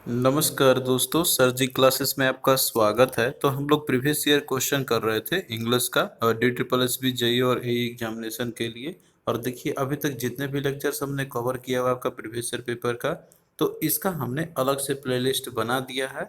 नमस्कार दोस्तों, सर जी क्लासेस में आपका स्वागत है। तो हम लोग प्रीवियस ईयर क्वेश्चन कर रहे थे इंग्लिश का D triple S B JE और ए एग्जामिनेशन के लिए। और देखिए अभी तक जितने भी लेक्चर्स हमने कवर किया हुआ आपका प्रीवियस ईयर पेपर का, तो इसका हमने अलग से प्लेलिस्ट बना दिया है।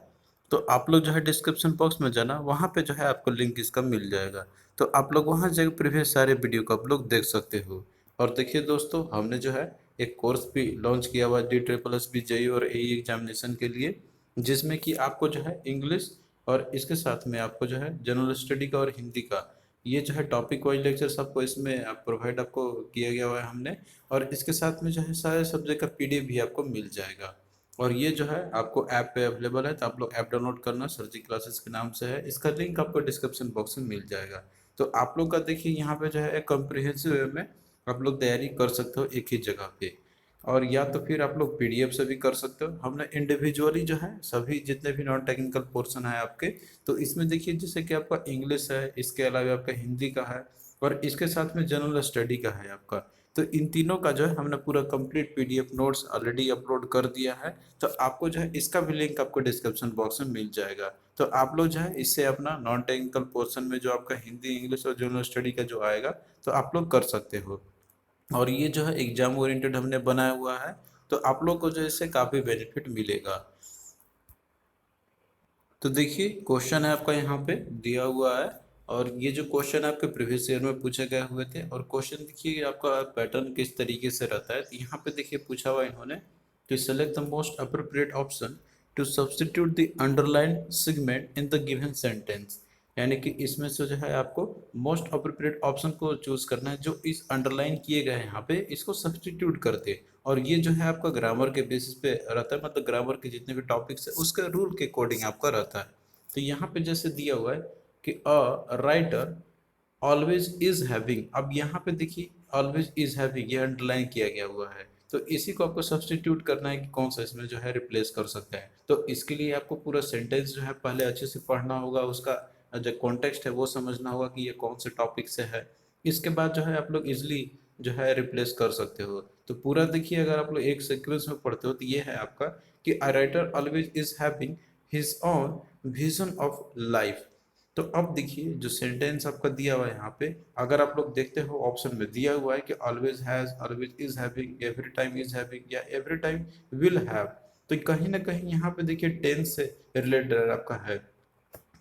तो आप लोग जो है डिस्क्रिप्शन बॉक्स में जाना, वहाँ पे जो है आपको लिंक इसका मिल जाएगा। तो आप लोग वहाँ जाकर प्रीवियस सारे वीडियो को आप लोग देख सकते हो। और देखिए दोस्तों, हमने जो है एक कोर्स भी लॉन्च किया हुआ D triple S B JE और ए एग्जामिनेशन के लिए, जिसमें कि आपको जो है इंग्लिश और इसके साथ में आपको जो है जनरल स्टडी का और हिंदी का ये जो है टॉपिक वाइज लेक्चर्स आपको इसमें प्रोवाइड आपको किया गया हुआ है हमने। और इसके साथ में जो है सारे सब्जेक्ट का पीडीएफ भी आपको मिल जाएगा। और ये जो है आपको ऐप पे अवेलेबल है, तो आप लोग ऐप डाउनलोड करना, सरजी क्लासेस के नाम से है। इसका लिंक आपको डिस्क्रिप्शन बॉक्स में मिल जाएगा। तो आप लोग का देखिए यहाँ पे जो है एक कम्प्रिहेंसिव वे में आप लोग तैयारी कर सकते हो एक ही जगह पे। और या तो फिर आप लोग पीडीएफ से भी कर सकते हो। हमने इंडिविजुअली जो है सभी जितने भी नॉन टेक्निकल पोर्शन है आपके, तो इसमें देखिए जैसे कि आपका इंग्लिश है, इसके अलावा आपका हिंदी का है, और इसके साथ में जनरल स्टडी का है आपका। तो इन तीनों का जो है हमने पूरा complete PDF notes already upload कर दिया है। तो आपको जो है इसका भी लिंक आपको डिस्क्रिप्शन बॉक्स में मिल जाएगा। तो आप लोग जो है इससे अपना नॉन टेक्निकल पोर्शन में जो आपका हिंदी, इंग्लिश और जनरल स्टडी का जो आएगा, तो आप लोग कर सकते हो। और ये जो है एग्जाम ओरिएंटेड हमने बनाया हुआ है, तो आप लोग को जो इससे काफ़ी बेनिफिट मिलेगा। तो देखिए क्वेश्चन है आपका यहाँ पे दिया हुआ है, और ये जो क्वेश्चन आपके प्रीवियस ईयर में पूछे गए हुए थे। और क्वेश्चन देखिए आपका पैटर्न किस तरीके से रहता है। तो यहाँ पे देखिए पूछा हुआ इन्होंने कि select the most appropriate option to substitute the underline segment in the given sentence. यानी कि इसमें से जो है आपको मोस्ट अप्रोप्रिएट ऑप्शन को चूज करना है जो इस अंडरलाइन किए गए हैं यहाँ पे, इसको सब्स्टिट्यूट करते। और ये जो है आपका ग्रामर के बेसिस पे रहता है, मतलब ग्रामर के जितने भी टॉपिक्स है उसके रूल के अकॉर्डिंग आपका रहता है। तो यहाँ पे जैसे दिया हुआ है कि a writer always is having. अब यहाँ पे देखिए ऑलवेज इज हैविंग ये अंडरलाइन किया गया हुआ है, तो इसी को आपको सब्स्टिट्यूट करना है कि कौन सा इसमें जो है रिप्लेस कर सकता है। तो इसके लिए आपको पूरा सेंटेंस जो है पहले अच्छे से पढ़ना होगा, उसका जो कॉन्टेक्स्ट है वो समझना होगा कि ये कौन से टॉपिक से है। इसके बाद जो है आप लोग इजिली जो है रिप्लेस कर सकते हो। तो पूरा देखिए अगर आप लोग एक सीक्वेंस में पढ़ते हो तो ये है आपका कि a writer always is having his own vision of life. तो अब देखिए जो सेंटेंस आपका दिया हुआ है यहाँ पे, अगर आप लोग देखते हो ऑप्शन में दिया हुआ है कि always has, always is having, every time is having या एवरी टाइम विल हैव। तो कहीं ना कहीं यहाँ पे देखिए टेंस से रिलेटेड आपका है,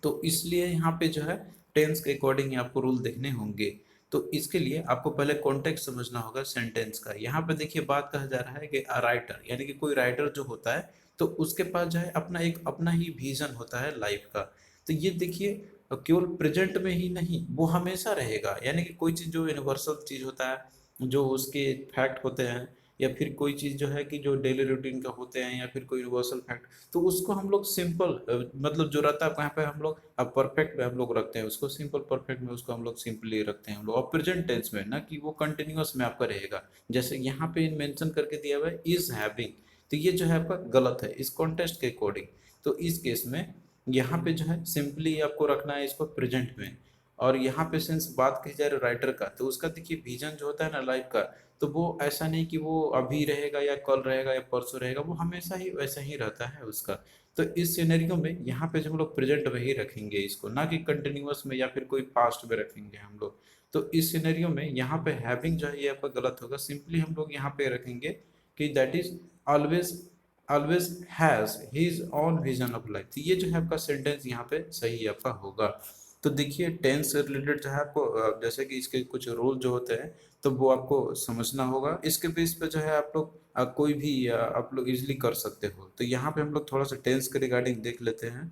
तो इसलिए यहाँ पे जो है टेंस के अकॉर्डिंग आपको रूल देखने होंगे। तो इसके लिए आपको पहले कॉन्टेक्स्ट समझना होगा सेंटेंस का। यहाँ पे देखिए बात कहा जा रहा है कि अ राइटर, यानी कि कोई राइटर जो होता है तो उसके पास जो है अपना एक अपना ही विजन होता है लाइफ का। तो ये देखिए केवल प्रेजेंट में ही नहीं, वो हमेशा रहेगा। यानी कि कोई चीज़ जो यूनिवर्सल चीज़ होता है, जो उसके फैक्ट होते हैं, या फिर कोई चीज़ जो है कि जो डेली रूटीन का होते हैं, या फिर कोई यूनिवर्सल फैक्ट, तो उसको हम लोग सिंपल मतलब जो रहता है वहाँ पे हम लोग अब परफेक्ट में हम लोग रखते हैं उसको, सिंपल परफेक्ट में उसको हम लोग सिंपली रखते हैं हम लोग, और प्रेजेंट टेंस में ना कि वो कंटिन्यूअस में आपका रहेगा। जैसे यहाँ पे मेंशन करके दिया हुआ है इज हैविंग, तो ये जो है आपका गलत है इस कॉन्टेक्स्ट के अकॉर्डिंग। तो इस केस में यहाँ पे जो है सिंपली आपको रखना है इसको प्रेजेंट में। और यहाँ पे सिंस बात की जाए राइटर का, तो उसका देखिए विजन जो होता है ना लाइफ का, तो वो ऐसा नहीं कि वो अभी रहेगा या कल रहेगा या परसों रहेगा, वो हमेशा ही वैसा ही रहता है उसका। तो इस सिनेरियो में यहाँ पे जो हम लोग प्रेजेंट में ही रखेंगे इसको, ना कि कंटिन्यूअस में या फिर कोई पास्ट में रखेंगे हम लोग। तो इस सिनेरियो में यहाँ पे हैविंग जो है ये आपका गलत होगा। सिंपली हम लोग यहाँ पे रखेंगे कि that is always always has his own vision of life. ये जो है आपका सेंटेंस यहाँ पे सही आपका होगा। तो देखिए टेंस से रिलेटेड जो है आपको जैसे कि इसके कुछ रूल जो होते हैं, तो वो आपको समझना होगा। इसके बेस पे जो है आप लोग कोई भी आप लोग इजिली कर सकते हो। तो यहाँ पे हम लोग थोड़ा सा टेंस के रिगार्डिंग देख लेते हैं।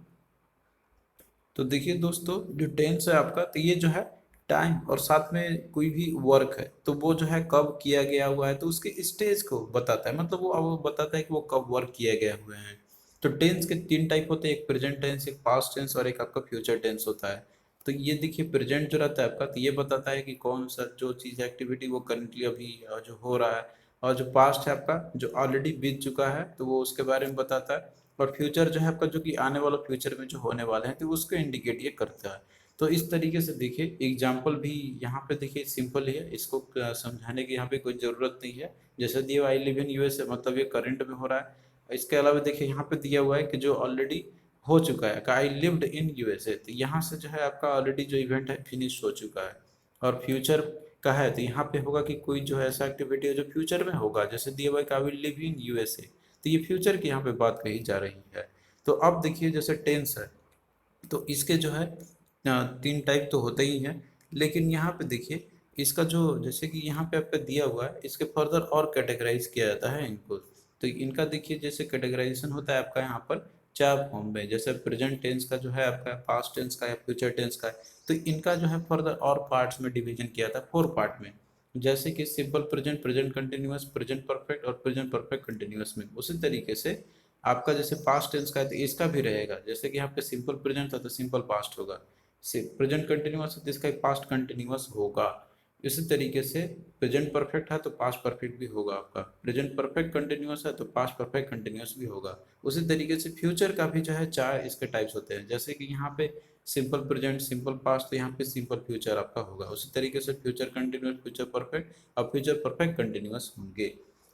तो देखिए दोस्तों जो टेंस है आपका, तो ये जो है टाइम और साथ में कोई भी वर्क है तो वो जो है कब किया गया हुआ है, तो उसके स्टेज को बताता है, मतलब वो बताता है कि वो कब वर्क किए गए हुए हैं। तो टेंस के तीन टाइप होते हैं, एक प्रेजेंट टेंस, एक पास्ट टेंस और एक आपका फ्यूचर टेंस होता है। तो ये देखिए प्रेजेंट जो रहता है आपका, तो ये बताता है कि कौन सा जो चीज़ एक्टिविटी वो करंटली अभी जो हो रहा है। और जो पास्ट है आपका जो ऑलरेडी बीत चुका है, तो वो उसके बारे में बताता है। और फ्यूचर जो है आपका जो कि आने वाला फ्यूचर में जो होने वाले हैं, तो उसको इंडिकेट ये करता है। तो इस तरीके से देखिए एग्जाम्पल भी यहाँ पे देखिए सिंपल ही है, इसको समझाने की यहाँ पे कोई ज़रूरत नहीं है। जैसे दिया आई लिव इन यूएसए, मतलब ये करंट में हो रहा है। इसके अलावा देखिए यहाँ पे दिया हुआ है कि जो ऑलरेडी हो चुका है, आई लिव्ड इन यूएसए, तो यहाँ से जो है आपका ऑलरेडी जो इवेंट है फिनिश हो चुका है। और फ्यूचर का है तो यहाँ पे होगा कि कोई जो है ऐसा एक्टिविटी है जो फ्यूचर में होगा, जैसे दिया हुआ है कि I will live in USA, तो ये फ्यूचर की यहाँ पे बात कही जा रही है। तो अब देखिए जैसे टेंस है, तो इसके जो है तीन टाइप तो होते ही हैं, लेकिन यहाँ पे देखिए इसका जो जैसे कि यहाँ पे आपका दिया हुआ है, इसके फर्दर और कैटेगराइज किया जाता है इनको। तो इनका देखिए जैसे कैटेगराइजेशन होता है आपका यहाँ पर चार फॉर्म में, जैसे प्रेजेंट टेंस का जो है आपका, पास्ट टेंस का या फ्यूचर टेंस का है, तो इनका जो है फर्दर और पार्ट्स में डिवीजन किया था, फोर पार्ट में। जैसे कि simple present, present continuous, present perfect और प्रेजेंट परफेक्ट कंटिन्यूअस में। उसी तरीके से आपका जैसे पास्ट टेंस का है तो इसका भी रहेगा, जैसे कि यहाँ पे सिंपल प्रेजेंट था तो सिंपल पास्ट होगा, प्रेजेंट कंटिन्यूअस है तो इसका पास्ट कंटिन्यूअस होगा। इसी तरीके से प्रेजेंट परफेक्ट है तो पास्ट परफेक्ट भी होगा आपका, प्रेजेंट परफेक्ट कंटिन्यूअस है तो पास्ट परफेक्ट कंटिन्यूअस भी होगा। उसी तरीके से फ्यूचर का भी जो है चार इसके टाइप्स होते हैं, जैसे कि यहाँ पे सिंपल प्रेजेंट, सिंपल पास्ट, तो यहाँ पे सिंपल फ्यूचर आपका होगा। उसी तरीके से फ्यूचर कंटिन्यूअस, फ्यूचर परफेक्ट और फ्यूचर परफेक्ट कंटिन्यूअस होंगे।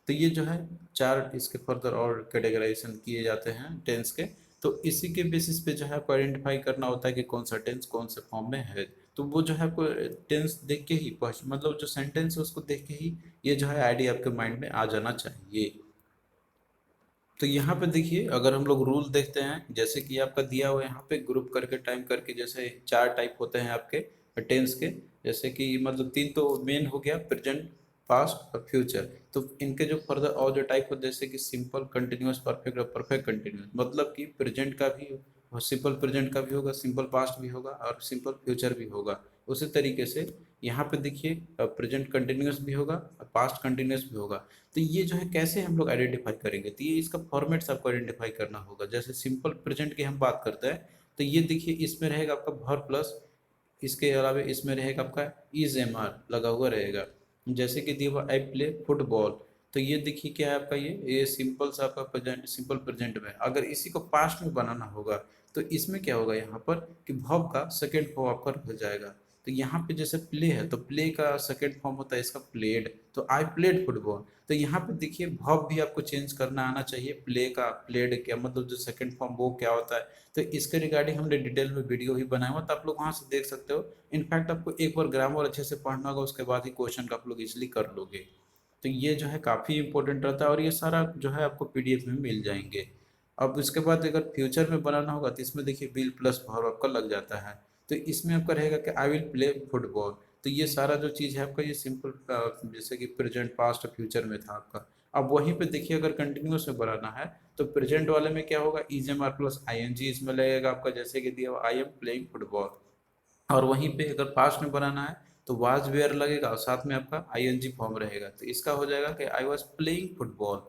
तो ये जो है चार इसके फर्दर और कैटेगराइजेशन किए जाते हैं टेंस के। तो इसी के बेसिस पे जो है आपको आइडेंटिफाई करना होता है कि कौन सा टेंस कौन से फॉर्म में है। तो वो जो है आपको टेंस देख के ही मतलब जो सेंटेंस है उसको देख के ही ये जो है आइडिया आपके माइंड में आ जाना चाहिए। तो यहाँ पे देखिए अगर हम लोग रूल देखते हैं, जैसे कि आपका दिया हुआ है यहाँ पे ग्रुप करके टाइम करके, जैसे चार टाइप होते हैं आपके टेंस के, जैसे कि मतलब तीन तो मेन हो गया, प्रेजेंट, पास्ट और फ्यूचर। तो इनके जो फर्दर और जो टाइप होते हैं जैसे कि सिंपल, कंटिन्यूअस, परफेक्ट और परफेक्ट कंटिन्यूअस, मतलब कि प्रेजेंट का भी और सिंपल प्रेजेंट का भी होगा, सिंपल पास्ट भी होगा और सिंपल फ्यूचर भी होगा। उसी तरीके से यहाँ पे देखिए प्रेजेंट कंटिन्यूअस भी होगा और पास्ट कंटिन्यूअस भी होगा। तो ये जो है कैसे हम लोग आइडेंटिफाई करेंगे, तो ये इसका फॉर्मेट्स आपको आइडेंटिफाई करना होगा। जैसे सिंपल प्रेजेंट की हम बात करते हैं तो ये देखिए इसमें रहेगा आपका भर प्लस, इसके अलावा इसमें रहेगा आपका इज एम आर लगा हुआ रहेगा। जैसे कि दिया हुआ आई प्ले फुटबॉल, तो ये देखिए क्या है आपका, ये सिंपल सा आपका प्रेजेंट, सिंपल प्रेजेंट में। अगर इसी को पास्ट में बनाना होगा तो इसमें क्या होगा यहाँ पर कि वर्ब का सेकेंड फॉर्म आपका हो जाएगा। तो यहाँ पे जैसे प्ले है तो प्ले का सेकेंड फॉर्म होता है इसका प्लेड, तो आई प्लेड फुटबॉल। तो यहाँ पे देखिए वर्ब भी आपको चेंज करना आना चाहिए, प्ले का प्लेड क्या मतलब जो सेकंड फॉर्म वो क्या होता है। तो इसके रिगार्डिंग हमने डिटेल में वीडियो भी बनाया हुआ, तो आप लोग वहाँ से देख सकते हो। इनफैक्ट आपको एक बार ग्रामर अच्छे से पढ़ना होगा, उसके बाद ही क्वेश्चन का आप लोग इजिली कर लोगे। तो ये जो है काफ़ी इंपॉर्टेंट रहता है और ये सारा जो है आपको पीडीएफ में मिल जाएंगे। अब इसके बाद अगर फ्यूचर में बनाना होगा तो इसमें देखिए विल प्लस वर्ब आपका लग जाता है। तो इसमें आपका रहेगा कि आई विल प्ले फुटबॉल। तो ये सारा जो चीज़ है आपका ये सिंपल जैसे कि प्रेजेंट, पास्ट और फ्यूचर में था आपका। अब वहीं पे देखिए अगर कंटिन्यूस में बनाना है तो प्रेजेंट वाले में क्या होगा, is am are plus I N G इसमें लगेगा आपका, जैसे कि दिया आई एम प्लेइंग फुटबॉल। और वहीं पे अगर पास्ट में बनाना है तो वाज वेयर लगेगा और साथ में आपका आईएनजी फॉर्म रहेगा, तो इसका हो जाएगा कि आई वाज प्लेइंग फुटबॉल।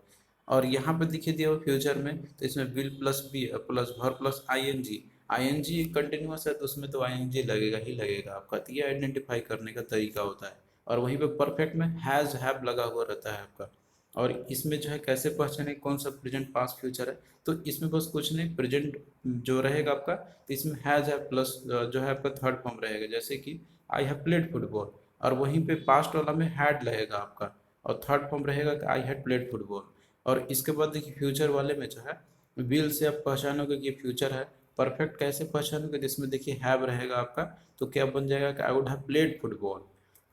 और यहाँ पे देखिए दिया हुआ फ्यूचर में तो इसमें विल प्लस बी प्लस भर प्लस आईएनजी, आईएनजी कंटिन्यूअस है तो उसमें तो आईएनजी लगेगा ही लगेगा आपका। तो ये आइडेंटिफाई करने का तरीका होता है। और वहीं पे परफेक्ट में हैज़ हैव लगा हुआ रहता है आपका। और इसमें जो है कैसे पहचाने कौन सा प्रेजेंट, पास्ट, फ्यूचर है, तो इसमें बस कुछ नहीं, प्रेजेंट जो रहेगा आपका तो इसमें हैज़ है प्लस जो है आपका थर्ड फॉर्म रहेगा, जैसे कि आई हैव प्लेड फुटबॉल। और वहीं पे पास्ट वाला में हैड लगेगा आपका और थर्ड फॉर्म रहेगा कि आई हैड प्लेड फुटबॉल। और इसके बाद देखिए फ्यूचर वाले में जो है विल से आप पहचानोगे कि ये फ्यूचर है। परफेक्ट कैसे पहचानोगे, जिसमें देखिए हैव रहेगा आपका, तो क्या बन जाएगा कि I would have played football.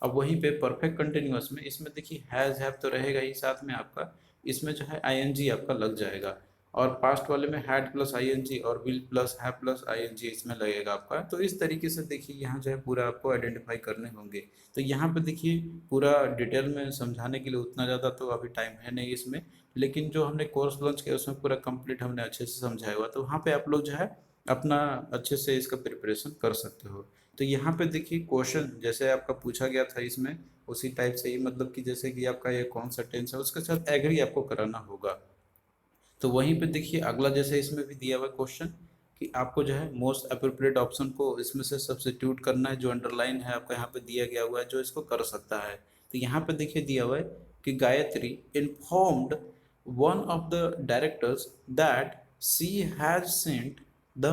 अब वहीं पे परफेक्ट कंटिन्यूअस में इसमें देखिए हैज़ हैव तो रहेगा ही साथ में आपका, इसमें जो है आईएनजी आपका लग जाएगा। और पास्ट वाले में हैड प्लस आईएनजी और will plus have plus ING इसमें लगेगा आपका। तो इस तरीके से देखिए यहाँ जो है पूरा आपको आइडेंटिफाई करने होंगे। तो यहाँ पे देखिए पूरा डिटेल में समझाने के लिए उतना ज़्यादा तो अभी टाइम है नहीं इसमें, लेकिन जो हमने कोर्स लॉन्च किया उसमें पूरा कंप्लीट हमने अच्छे से समझाया हुआ, तो वहाँ पे आप लोग जो है अपना अच्छे से इसका प्रिपरेशन कर सकते हो। तो यहाँ पे देखिए क्वेश्चन जैसे आपका पूछा गया था इसमें उसी टाइप से ही, मतलब कि जैसे कि आपका ये कौन सा टेंस है उसके साथ एग्री आपको कराना होगा। तो वहीं पे देखिए अगला जैसे इसमें भी दिया हुआ क्वेश्चन कि आपको जो है मोस्ट अप्रोप्रिएट ऑप्शन को इसमें से सब्स्टिट्यूट करना है, जो अंडरलाइन है आपका यहाँ पे दिया गया हुआ है जो इसको कर सकता है। तो यहाँ पे देखिए दिया हुआ है कि Gayatri informed one of the directors that she has sent the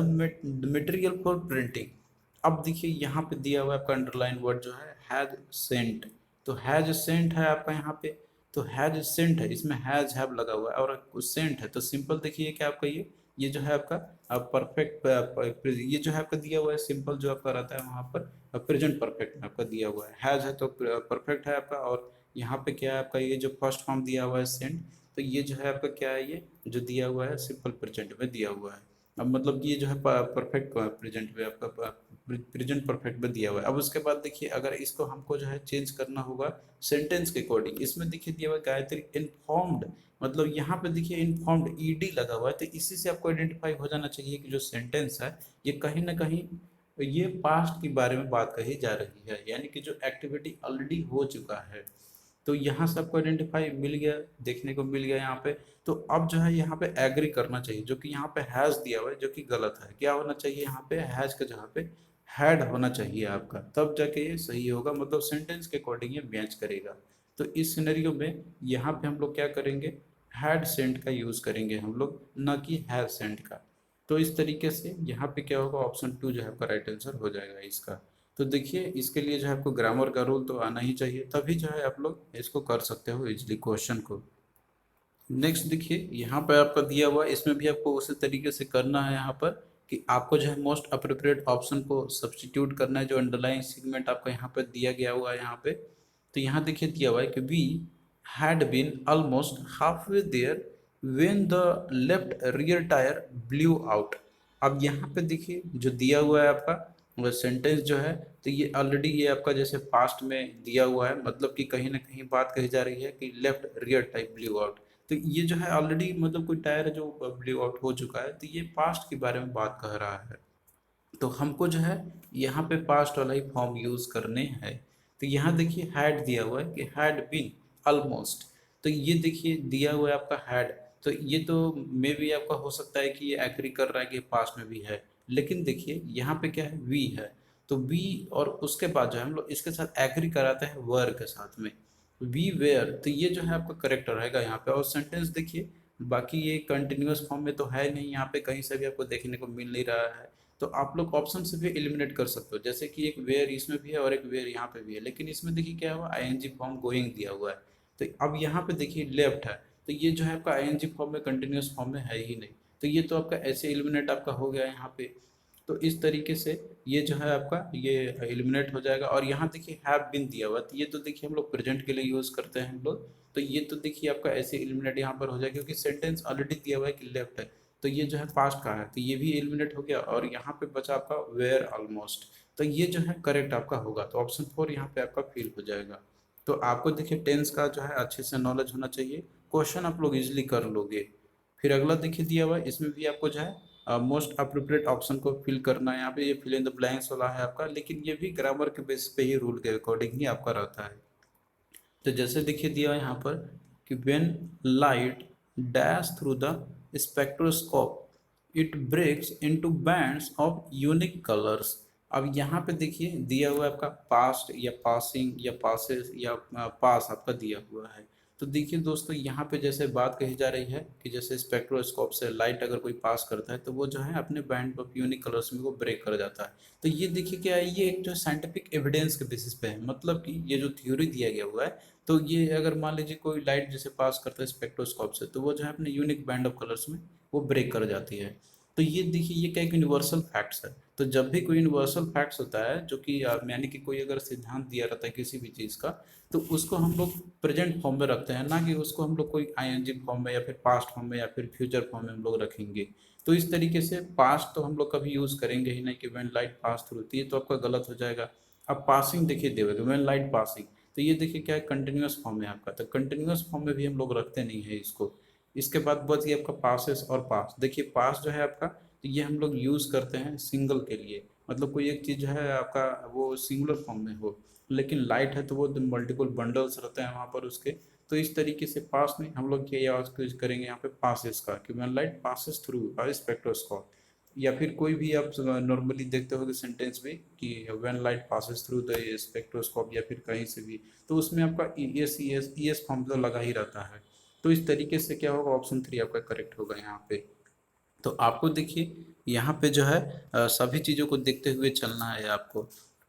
material for printing. अब देखिए यहाँ पे दिया हुआ है आपका अंडरलाइन वर्ड जो है हैज सेंट, तो हैज सेंट है आपका यहाँ पे। तो हैज सेंट है, इसमें हैज हैव लगा हुआ है और सेंट है, तो सिंपल देखिए क्या आपका ये जो है आपका परफेक्ट, ये जो है आपका दिया हुआ है सिंपल जो आपका रहता है वहाँ पर प्रेजेंट परफेक्ट में आपका दिया हुआ है, हैज है तो परफेक्ट है आपका, और यहाँ पे क्या है आपका ये जो फर्स्ट फॉर्म दिया हुआ है सेंट, तो ये जो है आपका क्या है, ये जो दिया हुआ है सिंपल प्रेजेंट में दिया हुआ है। अब मतलब ये जो है परफेक्ट प्रेजेंट में आपका प्रेजेंट परफेक्ट में दिया हुआ है। अब उसके बाद देखिए अगर इसको हमको जो है चेंज करना होगा सेंटेंस के अकॉर्डिंग, इसमें देखिए दिया हुआ है गायत्री इन्फॉर्म्ड, मतलब यहाँ पे देखिए इन्फॉर्म्ड ईडी लगा हुआ है, तो इसी से आपको आइडेंटिफाई हो जाना चाहिए कि जो सेंटेंस है ये कहीं ना कहीं ये पास्ट के बारे में बात कही जा रही है, यानी कि जो एक्टिविटी ऑलरेडी हो चुका है। तो यहाँ से आपको आइडेंटिफाई मिल गया, देखने को मिल गया यहाँ पे। तो अब जो है यहाँ पे एग्री करना चाहिए, जो कि यहाँ पे हैज दिया हुआ है जो कि गलत है, क्या होना चाहिए यहाँ पे हैज के जगह पे हैड होना चाहिए आपका, तब जाके ये सही होगा, मतलब सेंटेंस के अकॉर्डिंग ये मैच करेगा। तो इस सिनेरियो में यहाँ पे हम लोग क्या करेंगे, हैड सेंट का यूज करेंगे हम लोग, ना कि हैव सेंट का। तो इस तरीके से यहाँ पे क्या होगा, ऑप्शन 2 जो है आपका राइट आंसर हो जाएगा इसका। तो देखिए इसके लिए जो है आपको ग्रामर का रूल तो आना ही चाहिए, तभी जो है आप लोग इसको कर सकते हो इजली क्वेश्चन को। नेक्स्ट देखिए यहाँ पर आपका दिया हुआ है, इसमें भी आपको उसी तरीके से करना है यहाँ पर कि आपको जो है मोस्ट अप्रोप्रिएट ऑप्शन को सब्स्टिट्यूट करना है, जो अंडरलाइन सेगमेंट आपका यहाँ पर दिया गया हुआ है यहाँ पे। तो यहाँ देखिए दिया हुआ है कि we had been almost half way there when the left rear tyre blew out. अब यहाँ पे देखिए जो दिया हुआ है आपका वो सेंटेंस जो है, तो ये ऑलरेडी ये आपका जैसे पास्ट में दिया हुआ है, मतलब कि कहीं ना कहीं बात कही जा रही है कि left rear tyre blew out. तो ये जो है ऑलरेडी मतलब कोई टायर है जो ब्लू आउट हो चुका है, तो ये पास्ट के बारे में बात कह रहा है। तो हमको जो है यहाँ पे पास्ट वाला ही फॉर्म यूज करने हैं। तो यहाँ देखिए हैड दिया हुआ है कि हैड बीन ऑलमोस्ट, तो ये देखिए दिया हुआ है आपका हैड, तो ये तो मे भी आपका हो सकता है कि ये एग्री कर रहा है कि पास्ट में भी है, लेकिन देखिए यहाँ पे क्या है वी है, तो वी और उसके बाद जो है हम लोग इसके साथ एग्री कराते हैं वर के साथ में, वी वेयर, तो ये जो है आपका करेक्ट रहेगा यहाँ पे। और सेंटेंस देखिए बाकी ये कंटिन्यूअस फॉर्म में तो है नहीं, यहाँ पे कहीं से भी आपको देखने को मिल नहीं रहा है, तो आप लोग ऑप्शन से भी एलिमिनेट कर सकते हो, जैसे कि एक वेयर इसमें भी है और एक वेयर यहाँ पे भी है, लेकिन इसमें देखिए क्या हुआ आईएनजी फॉर्म गोइंग दिया हुआ है। तो अब यहाँ पे देखिए लेफ्ट है, तो ये जो है आपका आईएनजी फॉर्म में कंटिन्यूअस फॉर्म में है ही नहीं, तो ये तो आपका ऐसे एलिमिनेट आपका हो गया यहाँ पे। तो इस तरीके से ये जो है आपका ये एलिमिनेट हो जाएगा। और यहाँ देखिए हैव बीन दिया हुआ, तो ये तो देखिए हम लोग प्रेजेंट के लिए यूज करते हैं हम लोग, तो ये तो देखिए आपका ऐसे एलिमिनेट यहाँ पर हो जाएगा क्योंकि सेंटेंस ऑलरेडी दिया हुआ है कि लेफ्ट है, तो ये जो है पास्ट का है, तो ये भी एलिमिनेट हो गया। और यहाँ पे बचा आपका वेयर ऑलमोस्ट, तो ये जो है करेक्ट आपका होगा, तो ऑप्शन 4 यहाँ पे आपका फिल हो जाएगा। तो आपको देखिए टेंस का जो है अच्छे से नॉलेज होना चाहिए, क्वेश्चन आप लोग इजिली कर लोगे। फिर अगला देखिए दिया हुआ है, इसमें भी आपको जो है मोस्ट अप्रोप्रिएट ऑप्शन को फिल करना है, यहाँ पे ये फिल इन द ब्लैंक्स वाला है आपका, लेकिन ये भी ग्रामर के बेस पे ही रूल के अकॉर्डिंग ही आपका रहता है। तो जैसे देखिए दिया है यहाँ पर कि when light dash through the spectroscope it breaks into bands of unique colours. अब यहाँ पे देखिए दिया हुआ है आपका पास्ट या पासिंग या पासेस या पास आपका दिया हुआ है। तो देखिए दोस्तों यहाँ पे जैसे बात कही जा रही है कि जैसे स्पेक्ट्रोस्कोप से लाइट अगर कोई पास करता है तो वो जो है अपने बैंड ऑफ यूनिक कलर्स में वो ब्रेक कर जाता है। तो ये देखिए क्या है, ये एक जो साइंटिफिक एविडेंस के बेसिस पे है, मतलब कि ये जो थ्योरी दिया गया हुआ है, तो ये अगर मान लीजिए कोई लाइट जैसे पास करता है स्पेक्ट्रोस्कोप से, तो वो जो है अपने यूनिक बैंड ऑफ कलर्स में वो ब्रेक कर जाती है। तो ये देखिए ये क्या एक यूनिवर्सल फैक्ट्स है। तो जब भी कोई यूनिवर्सल फैक्ट्स होता है जो कि यानी कि कोई अगर सिद्धांत दिया रहता है किसी भी चीज़ का, तो उसको हम लोग प्रेजेंट फॉर्म में रखते हैं, ना कि उसको हम लोग कोई आईएनजी फॉर्म में या फिर पास्ट फॉर्म में या फिर फ्यूचर फॉर्म में हम लोग रखेंगे। तो इस तरीके से पास्ट तो हम लोग कभी यूज़ करेंगे ही नहीं कि व्हेन लाइट पास थ्रू, तो ये तो आपका गलत हो जाएगा। अब पासिंग देखिए देगा व्हेन लाइट पासिंग, तो ये देखिए क्या है कंटिन्यूअस फॉर्म है आपका, तो कंटिन्यूअस फॉर्म में भी हम लोग रखते नहीं है इसको। इसके बाद बच गया आपका पासेस और पास। देखिए पास जो है आपका, तो ये हम लोग यूज़ करते हैं सिंगल के लिए, मतलब कोई एक चीज़ जो है आपका वो सिंगुलर फॉर्म में हो, लेकिन लाइट है तो वो मल्टीपल बंडल्स रहते हैं वहाँ पर उसके। तो इस तरीके से पास में हम लोग ये यूज करेंगे यहाँ पे पासेस का कि when light passes through a spectroscope, या फिर कोई भी आप नॉर्मली देखते हो सेंटेंस में कि when light passes through the spectroscope या फिर कहीं से भी, तो उसमें आपका ई एस फॉर्म तो लगा ही रहता है। तो इस तरीके से क्या होगा ऑप्शन 3 आपका करेक्ट होगा यहाँ पे। तो आपको देखिए यहाँ पे जो है सभी चीज़ों को देखते हुए चलना है आपको।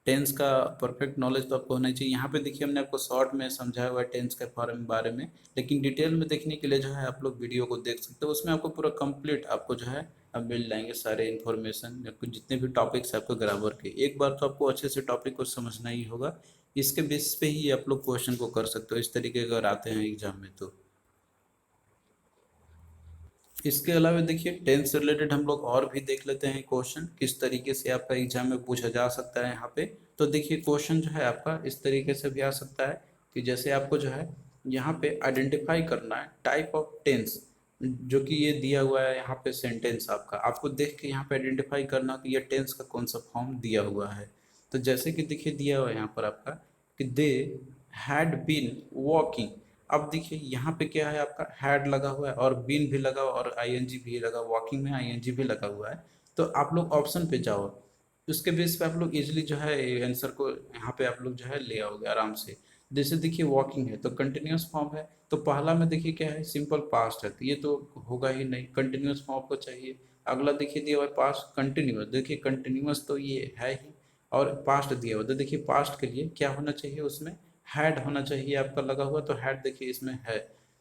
टेंस का परफेक्ट नॉलेज तो आपको होना चाहिए। यहाँ पे देखिए हमने आपको शॉर्ट में समझाया हुआ है टेंस के बारे में, लेकिन डिटेल में देखने के लिए जो है आप लोग वीडियो को देख सकते हो, उसमें आपको पूरा कंप्लीट आपको जो है अब मिल जाएंगे सारे इन्फॉर्मेशन, आपको जितने भी टॉपिक्स आपको ग्रामर के। एक बार तो आपको अच्छे से टॉपिक को समझना ही होगा, इसके बेस पे ही आप लोग क्वेश्चन को कर सकते हो इस तरीके अगर आते हैं एग्जाम में तो। इसके अलावा देखिए टेंस से रिलेटेड हम लोग और भी देख लेते हैं क्वेश्चन किस तरीके से आपका एग्जाम में पूछा जा सकता है यहाँ पे। तो देखिए क्वेश्चन जो है आपका इस तरीके से भी आ सकता है कि जैसे आपको जो है यहाँ पे आइडेंटिफाई करना है टाइप ऑफ टेंस, जो कि ये दिया हुआ है यहाँ पे सेंटेंस आपका, आपको देख के यहाँ पे आइडेंटिफाई करना कि ये टेंस का कौन सा फॉर्म दिया हुआ है। तो जैसे कि देखिए दिया हुआ है यहाँ पर आपका कि दे हैड बीन वॉकिंग। अब देखिए यहाँ पे क्या है आपका हैड लगा हुआ है और बीन भी लगा हुआ और आईएनजी भी लगा, वॉकिंग में आईएनजी भी लगा हुआ है। तो आप लोग ऑप्शन पे जाओ, उसके बेस पे आप लोग इजिली जो है आंसर को यहाँ पे आप लोग जो है ले आओगे आराम से। जैसे देखिए वॉकिंग है तो कंटिन्यूअस फॉर्म है, तो पहला में देखिए क्या है सिंपल पास्ट है, तो ये तो होगा ही नहीं, कंटिन्यूअस फॉर्म को चाहिए। अगला देखिए दिया हुआ है पास्ट कंटिन्यूअस, देखिए कंटिन्यूअस तो ये है ही, और पास्ट दिया हुआ तो देखिए पास्ट के लिए क्या होना चाहिए उसमें हैड होना चाहिए आपका लगा हुआ, तो हैड देखिए इसमें है,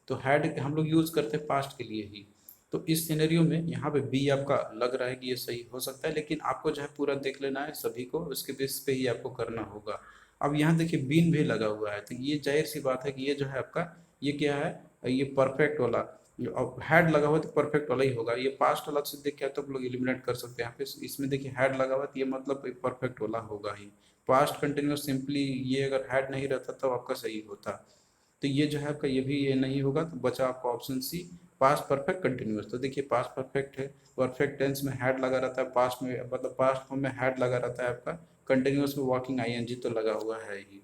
तो हैड हम लोग यूज करते हैं पास्ट के लिए ही। तो इस सिनेरियो में यहाँ पे बी आपका लग रहा है कि ये सही हो सकता है, लेकिन आपको जो है पूरा देख लेना है सभी को, उसके बेस पे ही आपको करना होगा। अब यहाँ देखिए बीन भी लगा हुआ है, तो ये जाहिर सी बात है कि ये जो है आपका ये क्या है, ये परफेक्ट वाला, अब हैड लगा हुआ है तो परफेक्ट वाला ही होगा। ये पास्ट अलग से देख के तो आप लोग एलिमिनेट कर सकते हैं यहाँ पे, इसमें देखिए हैड लगा हुआ है तो ये मतलब परफेक्ट वाला होगा ही। पास्ट कंटिन्यूस सिंपली ये अगर हैड नहीं रहता तो आपका सही होता, तो ये जो है आपका ये भी ये नहीं होगा, तो बचा आपका option C past perfect continuous. तो देखिए पास्ट परफेक्ट है, परफेक्ट टेंस में हैड लगा रहता है, पास्ट में मतलब पास्ट फॉर्म में हैड लगा रहता है आपका, कंटिन्यूस में वॉकिंग आईएनजी तो लगा हुआ है ही।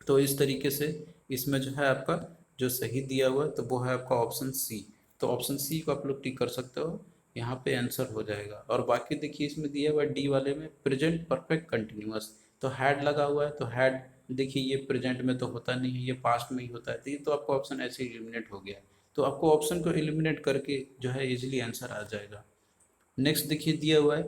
तो इस तरीके से इसमें जो है आपका जो सही दिया हुआ है तो वो है आपका ऑप्शन सी। तो ऑप्शन सी को आप लोग टिक कर सकते हो, यहाँ पे आंसर हो जाएगा। और बाकी देखिए इसमें दिया हुआ है डी वाले में प्रेजेंट परफेक्ट कंटिन्यूअस, तो हैड लगा हुआ है तो हैड देखिए ये प्रेजेंट में तो होता नहीं है, ये पास्ट में ही होता है, तो ये तो आपका ऑप्शन ऐसे ही एलिमिनेट हो गया। तो आपको ऑप्शन को एलिमिनेट करके जो है इजिली आंसर आ जाएगा। नेक्स्ट देखिए दिया हुआ है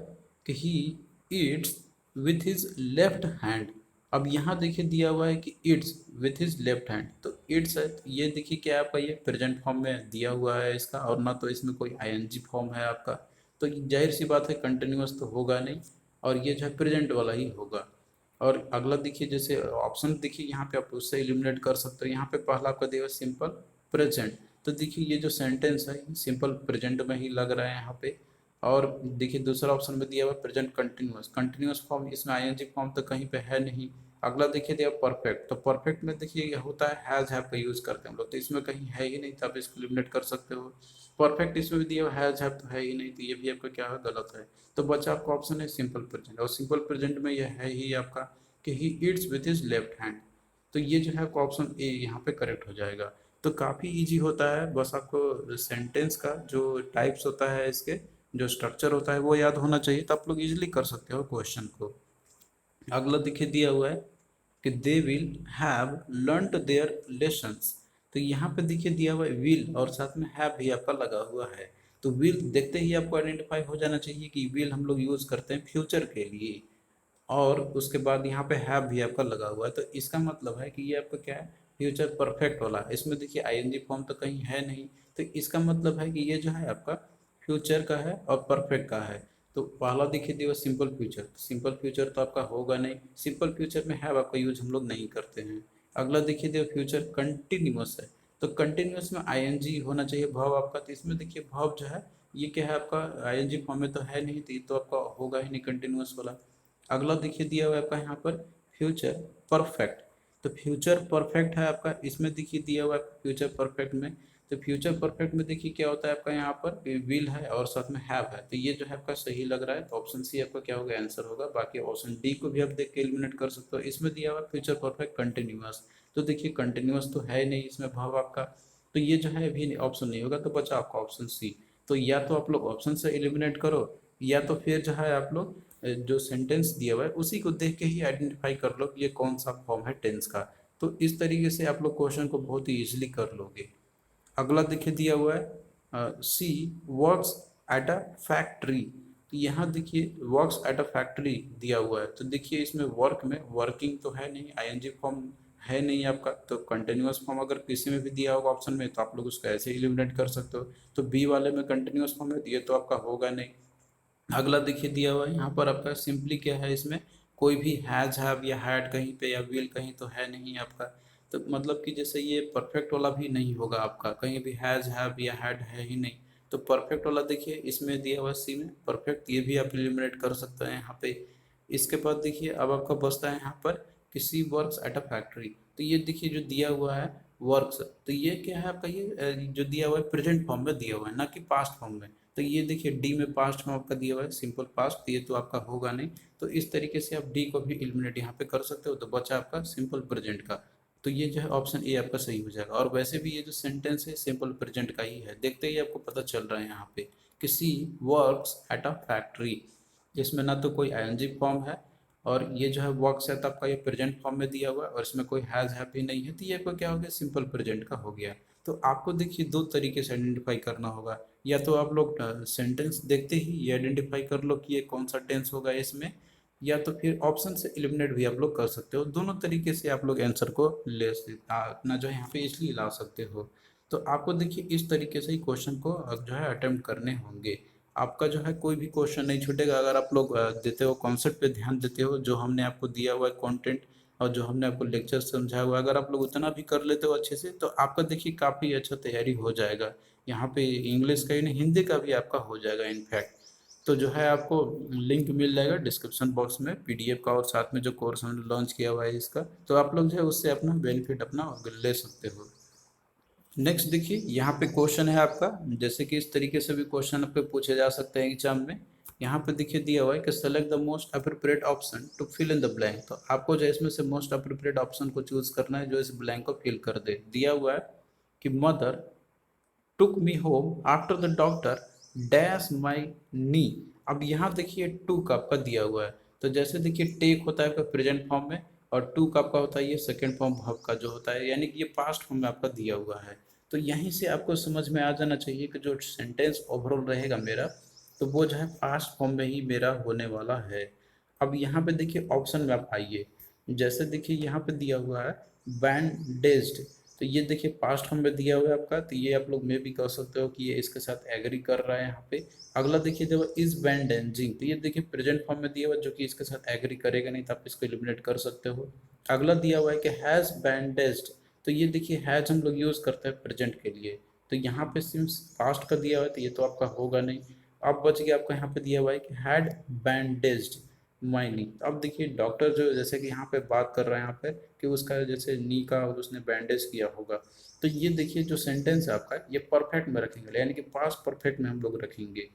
कि he eats with his left hand. अब यहाँ देखिए दिया हुआ है कि Yeats with his left hand, तो ईट्स है तो ये देखिए क्या है आपका ये प्रेजेंट फॉर्म में दिया हुआ है इसका, और ना तो इसमें कोई आईएनजी फॉर्म है आपका, तो जाहिर सी बात है कंटिन्यूअस तो होगा नहीं, और ये जो है प्रेजेंट वाला ही होगा। और अगला देखिए जैसे ऑप्शन देखिए यहाँ पे आप उससे एलिमिनेट कर सकते हो। यहाँ पे पहला आपका दिया सिंपल प्रेजेंट, तो देखिए ये जो सेंटेंस है सिंपल प्रेजेंट में ही लग रहा है यहाँ पे। और देखिए दूसरा ऑप्शन में दिया हुआ प्रेजेंट कंटिन्यूअस, कंटिन्यूअस फॉर्म इसमें आईएनजी फॉर्म तो कहीं पे है नहीं। अगला देखिए दिया परफेक्ट, तो परफेक्ट में देखिए ये होता है हैज हैव का यूज करते हैं हम लोग, तो इसमें कहीं है ही नहीं, तो आप इसको एलिमिनेट कर सकते हो। परफेक्ट इसमें भी दिया हुआ हैज हैव तो है ही नहीं, तो ये भी आपका क्या है गलत है। तो बचा आपका ऑप्शन है सिंपल प्रेजेंट, और सिंपल प्रेजेंट में यह है ही आपका कि he eats with his left hand, तो ये जो है आपका ऑप्शन ए यहाँ पे करेक्ट हो जाएगा। तो काफ़ी इजी होता है, बस आपको सेंटेंस का जो टाइप्स होता है इसके जो स्ट्रक्चर होता है वो याद होना चाहिए, तो आप लोग इजीली कर सकते हो क्वेश्चन को। अगला देखिए दिया हुआ है कि they will have learned their lessons, तो यहाँ पे देखिए दिया हुआ है विल और साथ में हैव भी आपका लगा हुआ है। तो विल देखते ही आपको आइडेंटिफाई हो जाना चाहिए कि विल हम लोग यूज करते हैं फ्यूचर के लिए, और उसके बाद यहाँ पे हैव भी आपका लगा हुआ है, तो इसका मतलब है कि ये आपका क्या है फ्यूचर परफेक्ट वाला, इसमें देखिए आईएनजी फॉर्म तो कहीं है नहीं, तो इसका मतलब है कि ये जो है आपका फ्यूचर का है और परफेक्ट का है। तो पहला देखिए दिया सिंपल फ्यूचर, सिंपल फ्यूचर तो आपका होगा नहीं, सिंपल फ्यूचर में हैव आपका यूज हम लोग नहीं करते हैं। अगला देखिए दिया फ्यूचर कंटिन्यूअस है, तो कंटिन्यूअस में आईएनजी होना चाहिए भाव आपका, तो इसमें देखिए भाव जो है ये क्या है आपका आईएनजी फॉर्म में तो है नहीं, तो ये तो आपका होगा ही नहीं कंटिन्यूअस वाला। अगला देखिए दिया हुआ है आपका यहाँ पर फ्यूचर परफेक्ट, तो फ्यूचर परफेक्ट है आपका, इसमें देखिए दिया हुआ है फ्यूचर परफेक्ट में, तो फ्यूचर परफेक्ट में देखिए क्या होता है आपका यहाँ पर विल है और साथ में हैव है, तो ये जो है आपका सही लग रहा है, तो ऑप्शन सी आपका क्या होगा आंसर होगा। बाकी ऑप्शन डी को भी आप देख के एलिमिनेट कर सकते हो। इसमें दिया हुआ फ्यूचर परफेक्ट कंटिन्यूअस, तो देखिए कंटिन्यूअस तो है नहीं इसमें भाव आपका, तो ये जो है भी ऑप्शन नहीं होगा, तो बचा आपका ऑप्शन सी। तो या तो आप लोग ऑप्शन से एलिमिनेट करो, या तो फिर जो है आप लोग जो सेंटेंस दिया हुआ है उसी को देख के ही आइडेंटिफाई कर लो कि ये कौन सा फॉर्म है टेंस का। तो इस तरीके से आप लोग क्वेश्चन को बहुत ही इजीली कर लोगे। अगला देखिए दिया हुआ है सी वर्क्स एट अ फैक्ट्री, तो यहाँ देखिए वर्क्स एट अ फैक्ट्री दिया हुआ है, तो देखिए इसमें वर्क में वर्किंग तो है नहीं, आईएनजी फॉर्म है नहीं आपका, तो कंटिन्यूअस फॉर्म अगर किसी में भी दिया होगा ऑप्शन में तो आप लोग उसको ऐसे एलिमिनेट कर सकते हो। तो बी वाले में कंटिन्यूअस फॉर्म है, तो ये तो आपका होगा नहीं। अगला देखिए दिया हुआ है यहाँ पर आपका, सिंपली क्या है इसमें, कोई भी हैज हैव या हैड कहीं पे या विल कहीं तो है नहीं आपका। तो मतलब कि जैसे ये परफेक्ट वाला भी नहीं होगा आपका, कहीं भी हैज हैव या हैड है ही नहीं। तो परफेक्ट वाला देखिए इसमें दिया हुआ है सी में परफेक्ट, ये भी आप एलिमिनेट कर सकते हैं यहाँ पे। इसके बाद देखिए अब आपका बचता है यहाँ पर किसी वर्क्स एट अ फैक्ट्री। तो ये देखिए जो दिया हुआ है वर्क्स, तो ये क्या है आपका, ये जो दिया हुआ है प्रेजेंट फॉर्म में दिया हुआ है ना कि पास्ट फॉर्म में। तो ये देखिए डी में पास्ट में आपका दिया हुआ है सिंपल पास्ट, तो ये तो आपका होगा नहीं। तो इस तरीके से आप डी को भी एलिमिनेट यहाँ पे कर सकते हो, तो बचा आपका सिंपल प्रेजेंट का। तो ये जो है ऑप्शन ए आपका सही हो जाएगा। और वैसे भी ये जो सेंटेंस है सिंपल प्रेजेंट का ही है, देखते ही आपको पता चल रहा है यहाँ पे किसी वर्क्स एट अ फैक्ट्री, इसमें ना तो कोई आईएनजी फॉर्म है, और ये जो है वर्क्स है तो आपका ये प्रेजेंट फॉर्म में दिया हुआ है, और इसमें कोई हैज है भी नहीं है, तो ये आपका क्या हो गया सिंपल प्रेजेंट का हो गया। तो आपको देखिए दो तरीके से आइडेंटिफाई करना होगा, या तो आप लोग सेंटेंस देखते ही ये आइडेंटिफाई कर लो कि ये कौन सा टेंस होगा इसमें, या तो फिर ऑप्शन से एलिमिनेट भी आप लोग कर सकते हो। दोनों तरीके से आप लोग आंसर को अपना जो है यहाँ पे इसलिए ला सकते हो। तो आपको देखिए इस तरीके से ही क्वेश्चन को जो है अटेम्प्ट करने होंगे। आपका जो है कोई भी क्वेश्चन नहीं छूटेगा अगर आप लोग देते हो, कॉन्सेप्ट पे ध्यान देते हो, जो हमने आपको दिया हुआ है कंटेंट और जो हमने आपको लेक्चर समझाया हुआ है, अगर आप लोग उतना भी कर लेते हो अच्छे से, तो आपका देखिए काफ़ी अच्छा तैयारी हो जाएगा। यहाँ पे इंग्लिश का ही नहीं हिंदी का भी आपका हो जाएगा इनफैक्ट। तो जो है आपको लिंक मिल जाएगा डिस्क्रिप्शन बॉक्स में पीडीएफ का, और साथ में जो कोर्स हमने लॉन्च किया हुआ है इसका, तो आप लोग जो है उससे अपना बेनिफिट अपना ले सकते हो। नेक्स्ट देखिए यहाँ पे क्वेश्चन है आपका, जैसे कि इस तरीके से भी क्वेश्चन आपके पूछे जा सकते हैं एग्जाम में। यहाँ पे देखिए दिया हुआ है कि select the most appropriate option to fill in the blank, तो आपको जो है इसमें से मोस्ट अप्रोप्रिएट ऑप्शन को चूज करना है जो इस ब्लैंक को फिल कर दे। दिया हुआ है कि mother took me home after the doctor dash my knee. अब यहाँ देखिए टू का आपका दिया हुआ है, तो जैसे देखिए टेक होता है आपका प्रेजेंट फॉर्म में, और टू का आपका होता है ये सेकेंड फॉर्म वर्ब का जो होता है, यानी कि ये पास्ट फॉर्म में आपका दिया हुआ है। तो यहीं से आपको समझ में आ जाना चाहिए कि जो सेंटेंस ओवरऑल रहेगा मेरा, तो वो जो है पास्ट फॉर्म में ही मेरा होने वाला है। अब यहाँ पे देखिए ऑप्शन में आप आइए, जैसे देखिए यहाँ पे दिया हुआ है बैंडेज्ड, तो ये देखिए पास्ट फॉर्म में दिया हुआ है आपका, तो ये आप लोग में भी कह सकते हो कि ये इसके साथ एग्री कर रहा है यहाँ पे। अगला देखिए जब इज बैंडेजिंग, तो ये देखिए प्रेजेंट फॉर्म में दिया हुआ है जो कि इसके साथ एग्री करेगा नहीं, तो आप इसको एलिमिनेट कर सकते हो। अगला दिया हुआ है कि हैज बैंडेज्ड, तो ये देखिए हैज हम लोग यूज करते हैं प्रेजेंट के लिए, तो यहाँ पे सिंस पास्ट का दिया हुआ है तो ये तो आपका होगा नहीं। अब बच गया आपका यहाँ पे दिया हुआ है कि हैड बैंडेज्ड माई नी। अब देखिए डॉक्टर जो जैसे कि यहाँ पे बात कर रहा है यहाँ पे कि उसका जैसे नी का और उसने बैंडेज किया होगा, तो ये देखिए जो सेंटेंस है आपका ये परफेक्ट में रखेंगे, यानी कि पास्ट परफेक्ट में हम लोग रखेंगे।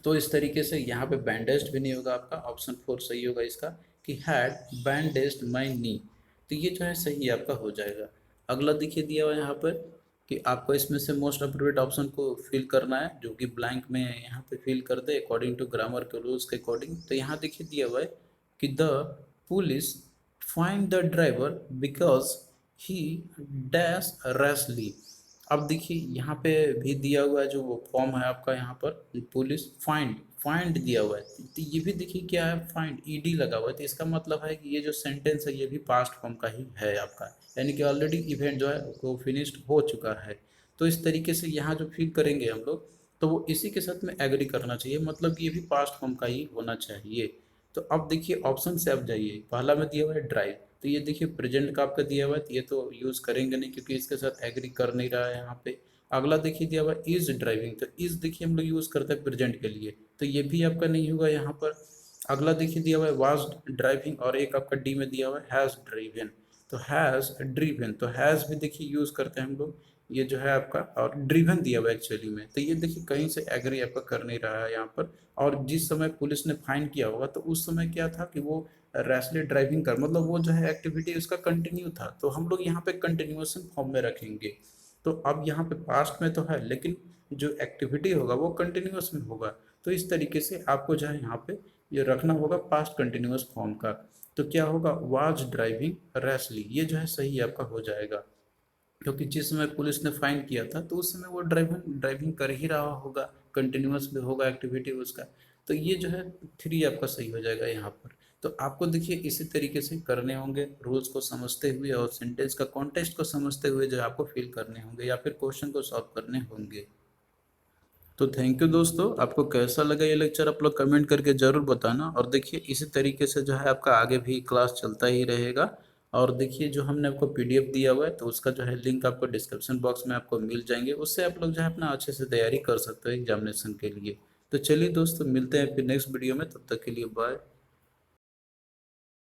तो इस तरीके से यहाँ पे बैंडेज्ड भी नहीं होगा आपका, ऑप्शन 4 सही होगा इसका कि हैड बैंडेज्ड माई नी। तो ये जो है सही आपका हो जाएगा। अगला देखिए दिया हुआ है यहाँ पर कि आपको इसमें से मोस्ट अप्रोप्रिएट ऑप्शन को फिल करना है, जो कि ब्लैंक में यहाँ पे फिल कर दे अकॉर्डिंग टू ग्रामर के रूल्स के अकॉर्डिंग। तो यहाँ देखिए दिया हुआ है कि the police find the driver because he dash rashly. अब देखिए यहाँ पे भी दिया हुआ है जो वो फॉर्म है आपका, यहाँ पर पुलिस फाइंड, फाइंड दिया हुआ है, तो ये भी देखिए क्या है फाइंड ईडी लगा हुआ है, तो इसका मतलब है कि ये जो सेंटेंस है ये भी पास्ट फॉर्म का ही है आपका, यानी कि ऑलरेडी इवेंट जो है वो फिनिश्ड हो चुका है। तो इस तरीके से यहाँ जो फिल करेंगे हम लोग, तो वो इसी के साथ में एग्री करना चाहिए, मतलब कि ये भी पास्ट फॉर्म का ही होना चाहिए। तो अब देखिए ऑप्शन से आप जाइए, पहला में दिया हुआ है ड्राइव, तो ये देखिए प्रेजेंट का आपका दिया हुआ है, तो ये तो यूज़ करेंगे नहीं क्योंकि इसके साथ एग्री कर नहीं रहा है यहाँ पे। अगला देखिए दिया हुआ है इज ड्राइविंग, तो इज देखिए हम लोग यूज़ करते हैं प्रेजेंट के लिए, तो ये भी आपका नहीं होगा यहाँ पर। अगला देखिए दिया हुआ है वाज ड्राइविंग, और एक आपका डी में दिया हुआ है हैज़ ड्राइवन, तो हैज़ ड्रीवन, तो हैज़ भी देखिए यूज़ करते हैं हम लोग, ये जो है आपका, और ड्रीवन दिया हुआ है एक्चुअली में, तो ये देखिए कहीं से एग्री आपका कर नहीं रहा है यहाँ पर। और जिस समय पुलिस ने फाइन किया होगा तो उस समय क्या था कि वो रैशली ड्राइविंग कर, मतलब वो जो है एक्टिविटी उसका कंटिन्यू था, तो हम लोग यहाँ पे कंटिन्यूएशन फॉर्म में रखेंगे। तो अब यहाँ पे पास्ट में तो है लेकिन जो एक्टिविटी होगा वो कंटिन्यूअस में होगा, तो इस तरीके से आपको जो है यहाँ पे ये रखना होगा पास्ट कंटिन्यूअस फॉर्म का। तो क्या होगा वाज ड्राइविंग रैशली, ये जो है सही आपका हो जाएगा। क्योंकि जिस समय पुलिस ने फाइन किया था तो उस समय वो ड्राइविंग ड्राइविंग कर ही रहा होगा, कंटिन्यूअस भी होगा एक्टिविटी उसका। तो ये जो है थ्री आपका सही हो जाएगा यहाँ पर। तो आपको देखिए इसी तरीके से करने होंगे, रूल्स को समझते हुए और सेंटेंस का कॉन्टेक्स्ट को समझते हुए जो आपको फिल करने होंगे या फिर क्वेश्चन को सॉल्व करने होंगे। तो थैंक यू दोस्तों, आपको कैसा लगा ये लेक्चर आप लोग कमेंट करके जरूर बताना। और देखिए इसी तरीके से जो है आपका आगे भी क्लास चलता ही रहेगा। और देखिए जो हमने आपको पीडीएफ दिया हुआ है तो उसका जो है लिंक आपको डिस्क्रिप्शन बॉक्स में आपको मिल जाएंगे, उससे आप लोग जो है अपना अच्छे से तैयारी कर सकते हो एग्जामिनेशन के लिए। तो चलिए दोस्तों, मिलते हैं फिर नेक्स्ट वीडियो में, तब तक के लिए बाय।